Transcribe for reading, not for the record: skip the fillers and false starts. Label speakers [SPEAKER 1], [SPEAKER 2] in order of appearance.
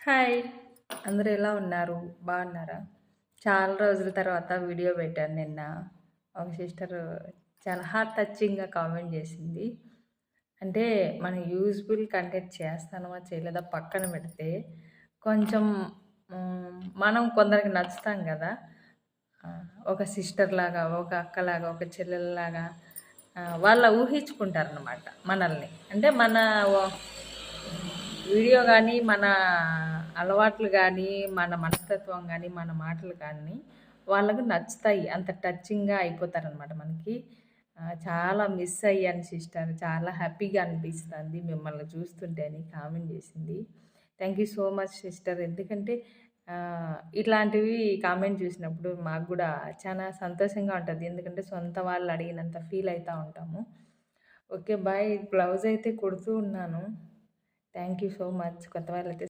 [SPEAKER 1] Hi! అందరూ ఎలా ఉన్నారు? బాగున్నారా? చాలా రోజుల తర్వాత వీడియో పెట్టాను నిన్న. ఒక సిస్టర్ చాలా హార్ట్ టచింగ్‌గా కామెంట్ చేసింది. అంటే మనం యూజ్‌ఫుల్ కంటెంట్ చేస్తానమా, చేయలేదా పక్కన పెడితే, కొంచెం మనం కొందరికి నచ్చుతాం గదా! ఒక సిస్టర్‌లాగా, ఒక అక్కలాగా, ఒక చెల్లెల్లాగా వాళ్ళ ఊహించుకుంటారనమాట మనల్ని. అంటే మన వీడియో గానీ, మన అలవాట్లు గానీ, మన మనస్తత్వం గానీ, మన మాటలు కానీ వాళ్ళకి నచ్చుతాయి. అంత టచింగ్‌గా అయిపోతారనమాట మనకి. చాలా మిస్ అయ్యాను సిస్టర్. చాలా హ్యాపీగా అనిపిస్తుంది మిమ్మల్ని చూస్తుంటే అని కామెంట్ చేసింది. Thank you so much sister. ఎందుకంటే ఇట్లాంటివి కామెంట్ చూసినప్పుడు మాకు గూడా చాలా సంతోషంగా ఉంటది. ఎందుకంటే సొంత వాళ్ళు అడిగినంత ఫీల్ అయితా ఉంటాము. ఓకే. బాయ్. బ్లౌజ్ అయితే కుడుతూ ఉన్నాను. Thank you so much. కొత్త వాళ్ళైతే